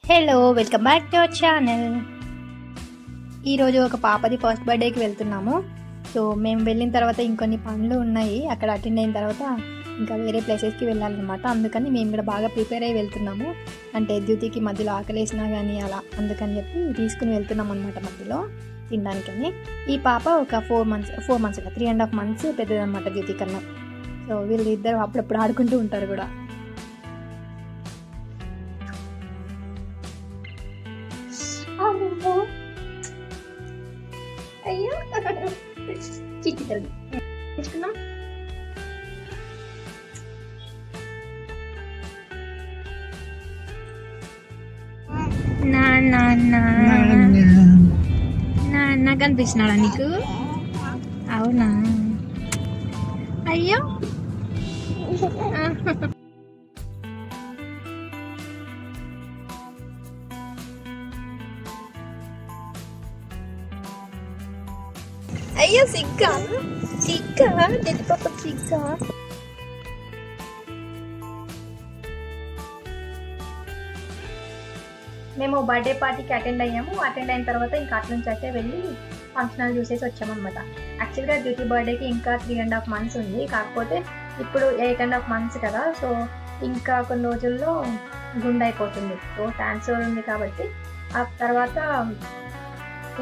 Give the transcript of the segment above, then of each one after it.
Hello, welcome back to our channel. ఈరోజు ఒక పాపది ఫస్ట్ బర్త్డేకి వెళ్తున్నాము. సో మేము వెళ్ళిన తర్వాత ఇంకొన్ని పనులు ఉన్నాయి. అక్కడ అటెండ్ అయిన తర్వాత ఇంకా వేరే ప్లేసెస్కి వెళ్ళాలన్నమాట. అందుకని మేము కూడా బాగా ప్రిపేర్ అయ్యి వెళ్తున్నాము. అంటే ద్యుతికి మధ్యలో ఆకలేసినా కానీ అలా అందుకని చెప్పి తీసుకుని వెళ్తున్నాం అనమాట మధ్యలో తినడానికని. ఈ పాప ఒక 4 months 3.5 months పెద్దదన్నమాట ద్యుతి కన్నా. సో వీళ్ళిద్దరు అప్పుడప్పుడు ఆడుకుంటూ ఉంటారు కూడా. అయ్యో చిట్టి తల్లి తెచ్చుకున్నాం. నాన్న కనిపిస్తున్నాడా నీకు? అవునా? అయ్యో అయ్యో సిగ్గా దిద్దు పాప సిగ్గా. మేము బర్త్డే పార్టీకి అటెండ్ అయ్యాము. అటెండ్ అయిన తర్వాత ఇంకా అట్ల నుంచి అయితే వెళ్ళి ఫంక్షన్ హాల్ చూసేసి వచ్చామన్నమాట. యాక్చువల్గా డ్యూటీ బర్త్డేకి ఇంకా 3.5 months ఉంది. కాకపోతే ఇప్పుడు 8.5 months కదా. సో ఇంకా కొన్ని రోజుల్లో గుండె అయిపోతుంది. సో ట్రాన్స్ఫర్ ఉంది కాబట్టి ఆ తర్వాత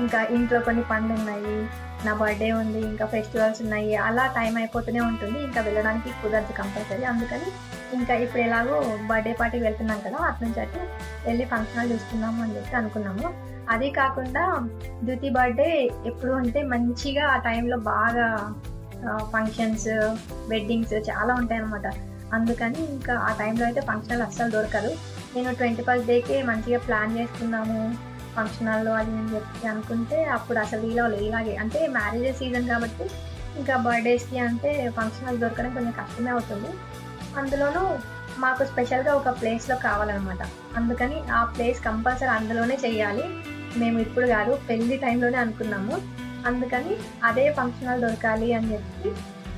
ఇంకా ఇంట్లో కొన్ని పనులు ఉన్నాయి, నా బర్త్డే ఉంది, ఇంకా ఫెస్టివల్స్ ఉన్నాయి, అలా టైం అయిపోతూనే ఉంటుంది. ఇంకా వెళ్ళడానికి కుదరదు కంపల్సరీ. అందుకని ఇంకా ఇప్పుడు ఎలాగో బర్త్డే పార్టీకి వెళ్తున్నాం కదా, అటు నుంచి అయితే వెళ్ళి ఫంక్షన్ హాల్ చూసుకుందాము అని చెప్పి అనుకున్నాము. అది కాకుండా డ్యూటీ బర్త్డే ఎప్పుడు అంటే మంచిగా ఆ టైంలో బాగా ఫంక్షన్స్, వెడ్డింగ్స్ చాలా ఉంటాయి అన్నమాట. అందుకని ఇంకా ఆ టైంలో అయితే ఫంక్షన్ హాల్ అస్సలు దొరకదు. నేను 21st డేకే మంచిగా ప్లాన్ చేసుకున్నాము ఫంక్షన్ హాల్లో అది అని చెప్పి అనుకుంటే అప్పుడు అసలు ఇలాగే అంటే మ్యారేజెస్ సీజన్ కాబట్టి ఇంకా బర్త్డేస్కి అంటే ఫంక్షన్ హాల్ దొరకడం కొంచెం కష్టమే అవుతుంది. అందులోనూ మాకు స్పెషల్గా ఒక ప్లేస్లో కావాలన్నమాట. అందుకని ఆ ప్లేస్ కంపల్సరీ అందులోనే చెయ్యాలి. మేము ఇప్పుడు కాదు, పెళ్లి టైంలోనే అనుకున్నాము. అందుకని అదే ఫంక్షన్ హాల్ దొరకాలి అని చెప్పి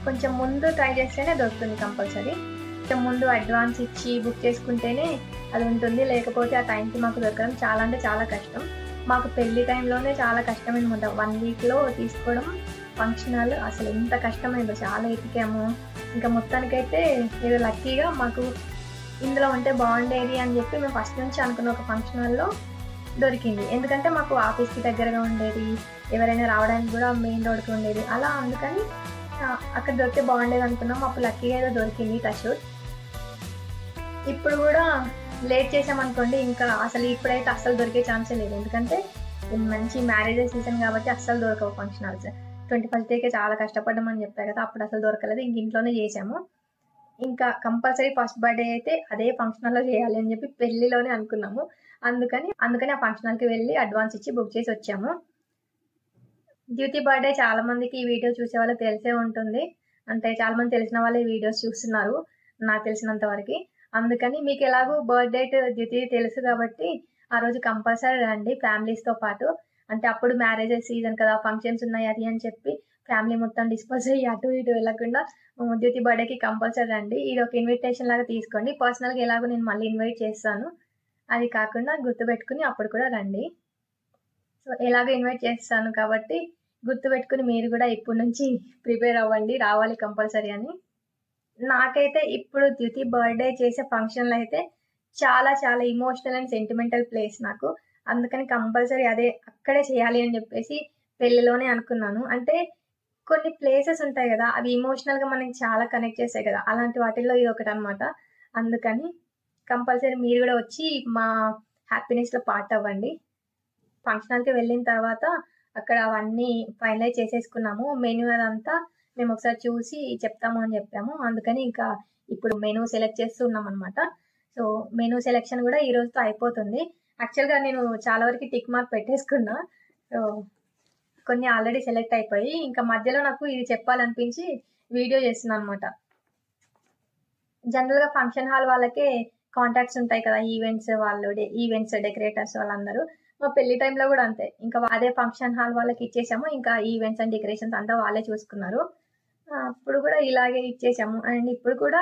కొంచెం ముందు ట్రై చేస్తేనే దొరుకుతుంది కంపల్సరీ. కొంచెం ముందు అడ్వాన్స్ ఇచ్చి బుక్ చేసుకుంటేనే అది ఉంటుంది. లేకపోతే ఆ టైంకి మాకు దొరకడం చాలా అంటే చాలా కష్టం. మాకు పెళ్లి టైంలోనే చాలా కష్టమైందన్నమాట. 1 weekలో తీసుకోవడం ఫంక్షన్ హాల్ అసలు ఎంత కష్టమైందో, చాలా ఎతికాము. ఇంకా మొత్తానికైతే ఏదో లక్కీగా మాకు ఇందులో ఉంటే బాగుండేది అని చెప్పి మేము ఫస్ట్ నుంచి అనుకున్న ఒక ఫంక్షన్ హాల్లో దొరికింది. ఎందుకంటే మాకు ఆఫీస్కి దగ్గరగా ఉండేది, ఎవరైనా రావడానికి కూడా మెయిన్ రోడ్కి ఉండేది అలా. అందుకని అక్కడ దొరికితే బాగుండేది అనుకున్నాం. అప్పుడు లక్కీగా ఏదో దొరికింది టచ్. ఇప్పుడు కూడా లేట్ చేసామనుకోండి ఇంకా అసలు ఇప్పుడైతే అస్సలు దొరికే ఛాన్సే లేదు. ఎందుకంటే మంచి మ్యారేజెస్ సీజన్ కాబట్టి అస్సలు దొరకవు ఫంక్షన్ హాల్స్. 21st డేకే చాలా కష్టపడ్డామని చెప్పారు కదా, అప్పుడు అసలు దొరకలేదు. ఇంక ఇంట్లోనే చేసాము. ఇంకా కంపల్సరీ ఫస్ట్ బర్త్డే అయితే అదే ఫంక్షన్ హాల్లో చేయాలి అని చెప్పి పెళ్లిలోనే అనుకున్నాము. అందుకని ఆ ఫంక్షన్ హాల్కి వెళ్ళి అడ్వాన్స్ ఇచ్చి బుక్ చేసి వచ్చాము. డ్యూటీ బర్త్డే చాలా మందికి ఈ వీడియో చూసే వాళ్ళకి తెలిసే ఉంటుంది. అంటే చాలా మంది తెలిసిన వాళ్ళే ఈ వీడియోస్ చూస్తున్నారు నాకు తెలిసినంత వరకు. అందుకని మీకు ఎలాగో బర్త్డే డ్యూటీ తెలుసు కాబట్టి ఆ రోజు కంపల్సరీ రండి ఫ్యామిలీస్తో పాటు. అంటే అప్పుడు మ్యారేజెస్ సీజన్ కదా, ఫంక్షన్స్ ఉన్నాయి అది అని చెప్పి ఫ్యామిలీ మొత్తం డిస్పోజ్ అయ్యి అటు ఇటు వెళ్ళకుండా డ్యూటీ బర్త్డేకి కంపల్సరీ రండి. ఇది ఒక ఇన్విటేషన్ లాగా తీసుకోండి. పర్సనల్గా ఎలాగో నేను మళ్ళీ ఇన్వైట్ చేస్తాను. అది కాకుండా గుర్తుపెట్టుకుని అప్పుడు కూడా రండి. సో ఎలాగో ఇన్వైట్ చేస్తాను కాబట్టి గుర్తుపెట్టుకుని మీరు కూడా ఇప్పటి నుంచి ప్రిపేర్ అవ్వండి, రావాలి కంపల్సరీ అని. నాకైతే ఇప్పుడు డ్యూటీ బర్త్డే చేసే ఫంక్షన్లో అయితే చాలా చాలా ఇమోషనల్ అండ్ సెంటిమెంటల్ ప్లేస్ నాకు. అందుకని కంపల్సరీ అక్కడే చేయాలి అని చెప్పేసి పెళ్ళిలోనే అనుకున్నాను. అంటే కొన్ని ప్లేసెస్ ఉంటాయి కదా, అవి ఇమోషనల్గా మనకి చాలా కనెక్ట్ చేస్తాయి కదా, అలాంటి వాటిల్లో ఇది ఒకటి అనమాట. అందుకని కంపల్సరీ మీరు కూడా వచ్చి మా హ్యాపీనెస్లో పార్ట్ అవ్వండి. ఫంక్షన్ హాల్కి వెళ్ళిన తర్వాత అక్కడ అవన్నీ ఫైనలైజ్ చేసేసుకున్నాము. మెనూ అదంతా మేము ఒకసారి చూసి చెప్తాము అని చెప్పాము. అందుకని ఇంకా ఇప్పుడు మెనూ సెలెక్ట్ చేస్తున్నాం అనమాట. సో మెనూ సెలెక్షన్ కూడా ఈ రోజుతో అయిపోతుంది. యాక్చువల్గా నేను చాలా వరకు టిక్ మార్క్ పెట్టేసుకున్నా. సో కొన్ని ఆల్రెడీ సెలెక్ట్ అయిపోయి ఇంకా మధ్యలో నాకు ఇది చెప్పాలనిపించి వీడియో చేస్తున్నాను అనమాట. జనరల్గా ఫంక్షన్ హాల్ వాళ్ళకే కాంటాక్ట్స్ ఉంటాయి కదా, ఈవెంట్స్ డెకరేటర్స్ వాళ్ళందరూ. మా పెళ్లి టైంలో కూడా అంతే, ఇంకా అదే ఫంక్షన్ హాల్ వాళ్ళకి ఇచ్చేసాము. ఇంకా ఈవెంట్స్ అండ్ డెకరేషన్స్ అంతా వాళ్ళే చూసుకున్నారు. అప్పుడు కూడా ఇలాగే ఇచ్చేసాము. అండ్ ఇప్పుడు కూడా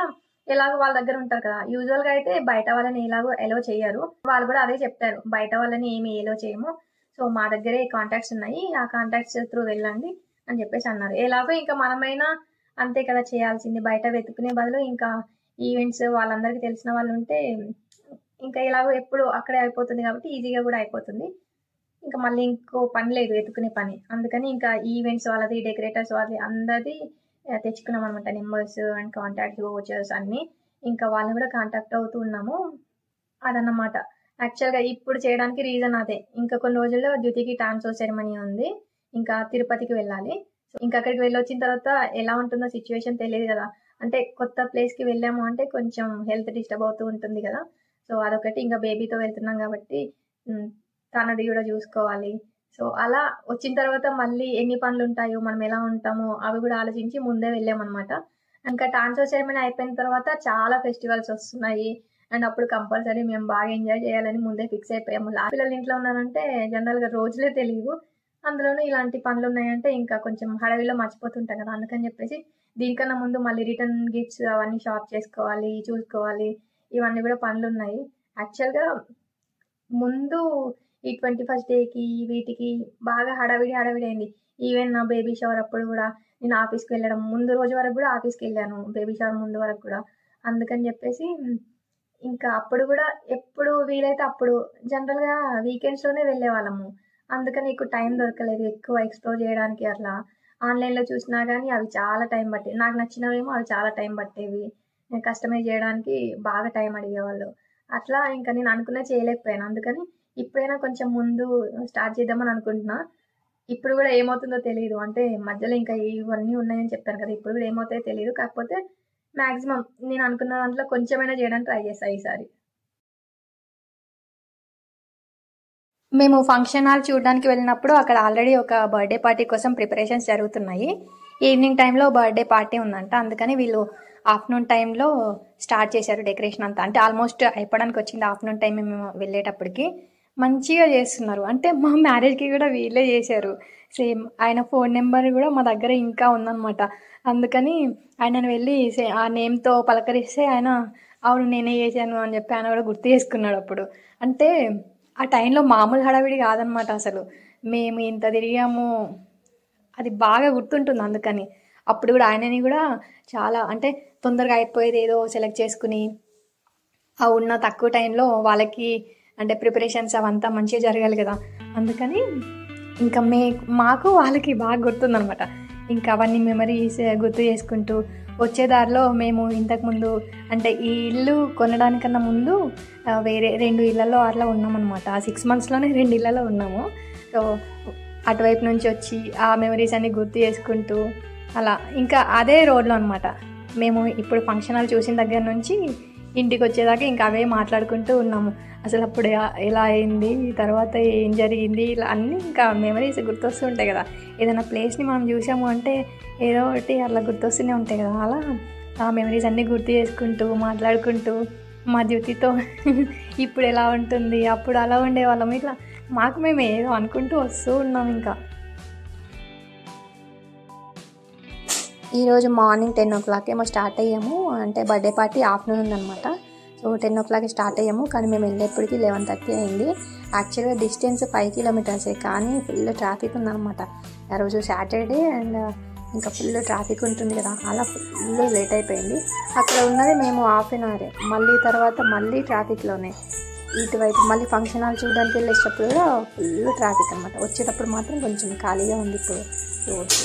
ఎలాగో వాళ్ళ దగ్గర ఉంటారు కదా. యూజువల్గా అయితే బయట వాళ్ళని ఎలాగో ఎలో చేయరు. వాళ్ళు కూడా అదే చెప్తారు, బయట వాళ్ళని ఏమి ఎలో చేయము, సో మా దగ్గరే కాంటాక్ట్స్ ఉన్నాయి, ఆ కాంటాక్ట్స్ త్రూ వెళ్ళండి అని చెప్పేసి అన్నారు. ఎలాగో ఇంకా మనమైనా అంతే కదా చేయాల్సింది, బయట వెతుకునే బదులు ఇంకా ఈవెంట్స్ వాళ్ళందరికీ తెలిసిన వాళ్ళు ఉంటే ఇంకా ఎలాగో ఎప్పుడు అక్కడే అయిపోతుంది కాబట్టి ఈజీగా కూడా అయిపోతుంది. ఇంకా మళ్ళీ ఇంకో పని లేదు వెతుకునే పని. అందుకని ఇంకా ఈవెంట్స్ వాళ్ళది, డెకరేటర్స్ వాళ్ళది అందరిది తెచ్చుకున్నాం అనమాట, నెంబర్స్ అండ్ కాంటాక్ట్ వోచర్స్ అన్నీ. ఇంకా వాళ్ళని కూడా కాంటాక్ట్ అవుతూ ఉన్నాము. అదన్నమాట యాక్చువల్గా ఇప్పుడు చేయడానికి రీజన్ అదే. ఇంకా కొన్ని రోజుల్లో జ్యోతికి ట్రాన్స్ఫర్ సెరమనీ ఉంది, ఇంకా తిరుపతికి వెళ్ళాలి. సో ఇంకా అక్కడికి వెళ్ళొచ్చిన తర్వాత ఎలా ఉంటుందో సిచ్యువేషన్ తెలియదు కదా. అంటే కొత్త ప్లేస్కి వెళ్ళాము అంటే కొంచెం హెల్త్ డిస్టర్బ్ అవుతూ ఉంటుంది కదా. సో అదొకటి, ఇంకా బేబీతో వెళ్తున్నాం కాబట్టి తనది కూడా చూసుకోవాలి. సో అలా వచ్చిన తర్వాత మళ్ళీ ఎన్ని పనులు ఉంటాయో, మనం ఎలా ఉంటామో అవి కూడా ఆలోచించి ముందే వెళ్ళామన్నమాట. ఇంకా ట్రాన్స్ఫర్ సెరమనీ అయిపోయిన తర్వాత చాలా ఫెస్టివల్స్ వస్తున్నాయి అండ్ అప్పుడు కంపల్సరీ మేము బాగా ఎంజాయ్ చేయాలని ముందే ఫిక్స్ అయిపోయాము. పిల్లలు ఇంట్లో ఉన్నారంటే జనరల్గా రోజులే తెలియవు, అందులోనూ ఇలాంటి పనులు ఉన్నాయంటే ఇంకా కొంచెం హడావిలో మర్చిపోతుంటాం కదా. అందుకని చెప్పేసి దీనికన్నా ముందు మళ్ళీ రిటర్న్ గిఫ్ట్స్ అవన్నీ షాప్ చేసుకోవాలి, చూసుకోవాలి, ఇవన్నీ కూడా పనులు ఉన్నాయి. యాక్చువల్గా ముందు ఈ 21st డేకి వీటికి బాగా హడావిడి అయింది. ఈవెన్ నా బేబీ షవర్ అప్పుడు కూడా నేను ఆఫీస్కి వెళ్ళడం, ముందు రోజు వరకు కూడా ఆఫీస్కి వెళ్ళాను, బేబీ షవర్ ముందు వరకు కూడా. అందుకని చెప్పేసి ఇంకా అప్పుడు కూడా ఎప్పుడు వీలైతే అప్పుడు జనరల్గా వీకెండ్స్లోనే వెళ్ళే వాళ్ళము. అందుకని ఎక్కువ టైం దొరకలేదు ఎక్కువ ఎక్స్ప్లోర్ చేయడానికి. అట్లా ఆన్లైన్లో చూసినా కానీ అవి చాలా టైం పట్టేవి, నాకు నచ్చినవేమో అవి చాలా టైం పట్టేవి, నేను కస్టమైజ్ చేయడానికి బాగా టైం అడిగేవాళ్ళు. అట్లా ఇంకా నేను అనుకున్నా చేయలేకపోయాను. అందుకని ఇప్పుడైనా కొంచెం ముందు స్టార్ట్ చేద్దామని అనుకుంటున్నా. ఇప్పుడు కూడా ఏమవుతుందో తెలియదు, అంటే మధ్యలో ఇంకా ఇవన్నీ ఉన్నాయని చెప్పాను కదా, ఇప్పుడు కూడా ఏమవుతాయో తెలియదు. కాకపోతే మ్యాక్సిమం నేను అనుకున్న దాంట్లో కొంచెమైనా చేయడానికి ట్రై చేస్తాను ఈసారి. మేము ఫంక్షన్ హాల్ చూడడానికి వెళ్ళినప్పుడు అక్కడ ఆల్రెడీ ఒక బర్త్డే పార్టీ కోసం ప్రిపరేషన్స్ జరుగుతున్నాయి. ఈవినింగ్ టైంలో బర్త్డే పార్టీ ఉందంట, అందుకని వీళ్ళు ఆఫ్టర్నూన్ టైంలో స్టార్ట్ చేశారు డెకరేషన్ అంతా. అంటే ఆల్మోస్ట్ అయిపోవడానికి వచ్చింది ఆఫ్టర్నూన్ టైం మేము వెళ్ళేటప్పటికి. మంచిగా చేస్తున్నారు, అంటే మా మ్యారేజ్కి కూడా వీళ్ళే చేశారు సేమ్. ఆయన ఫోన్ నెంబర్ కూడా మా దగ్గర ఇంకా ఉందన్నమాట. అందుకని ఆయనను వెళ్ళి ఆ నేమ్తో పలకరిస్తే ఆయన అవును నేనే చేశాను అని చెప్పి ఆయన కూడా గుర్తు చేసుకున్నాడు అప్పుడు. అంటే ఆ టైంలో మామూలు హడావిడి కాదనమాట అసలు, మేము ఇంత తిరిగాము అది బాగా గుర్తుంటుంది. అందుకని అప్పుడు కూడా ఆయనని కూడా చాలా అంటే తొందరగా అయిపోయేది ఏదో సెలెక్ట్ చేసుకుని ఆ ఉన్న తక్కువ టైంలో వాళ్ళకి అంటే ప్రిపరేషన్స్ అవంతా మంచిగా జరగాలి కదా. అందుకని ఇంకా మాకు వాళ్ళకి బాగా గుర్తుందనమాట. ఇంకా అవన్నీ మెమరీస్ గుర్తు చేసుకుంటూ వచ్చేదారిలో మేము ఇంతకుముందు అంటే ఈ ఇల్లు కొనడానికన్నా ముందు వేరే 2 ఇళ్లలో అట్లా ఉన్నామన్నమాట. ఆ 6 monthsలోనే 2 ఇళ్లలో ఉన్నాము. సో అటువైపు నుంచి వచ్చి ఆ మెమరీస్ అన్ని గుర్తు చేసుకుంటూ అలా ఇంకా అదే రోడ్లో అనమాట. మేము ఇప్పుడు ఫంక్షన్ హాల్ చూసిన దగ్గర నుంచి ఇంటికి వచ్చేదాకా ఇంకా అవే మాట్లాడుకుంటూ ఉన్నాము. అసలు అప్పుడు ఎలా అయింది, తర్వాత ఏం జరిగింది, ఇలా అన్నీ ఇంకా మెమరీస్ గుర్తొస్తూ ఉంటాయి కదా. ఏదైనా ప్లేస్ని మనం చూసాము అంటే ఏదో ఒకటి అట్లా గుర్తొస్తూనే ఉంటాయి కదా. అలా ఆ మెమరీస్ అన్నీ గుర్తు చేసుకుంటూ మాట్లాడుకుంటూ మా జ్యోతితో ఇప్పుడు ఎలా ఉంటుంది, అప్పుడు అలా ఉండేవాళ్ళం, ఇట్లా మాకు మేము ఏదో అనుకుంటూ వస్తూ ఉన్నాం. ఇంకా ఈరోజు మార్నింగ్ 10 o'clock ఏమో స్టార్ట్ అయ్యాము. అంటే బర్త్డే పార్టీ ఆఫ్టర్నూన్ ఉందనమాట. సో 10 o'clock స్టార్ట్ అయ్యాము, కానీ మేము వెళ్ళేప్పటికీ 11:30 అయింది. యాక్చువల్గా డిస్టెన్స్ 5 kilometers, కానీ ఫుల్ ట్రాఫిక్ ఉందన్నమాట. ఆ రోజు సాటర్డే అండ్ ఇంకా ఫుల్ ట్రాఫిక్ ఉంటుంది కదా, అలా ఫుల్ లేట్ అయిపోయింది. అక్కడ ఉన్నది మేము 1/2 hour, మళ్ళీ తర్వాత మళ్ళీ ట్రాఫిక్లోనే ఇటువైపు మళ్ళీ ఫంక్షన్ హాల్ చూడడానికి వెళ్ళేటప్పుడు కూడా ఫుల్ ట్రాఫిక్ అనమాట. వచ్చేటప్పుడు మాత్రం కొంచెం ఖాళీగా ఉంది ఇప్పుడు రోడ్డు.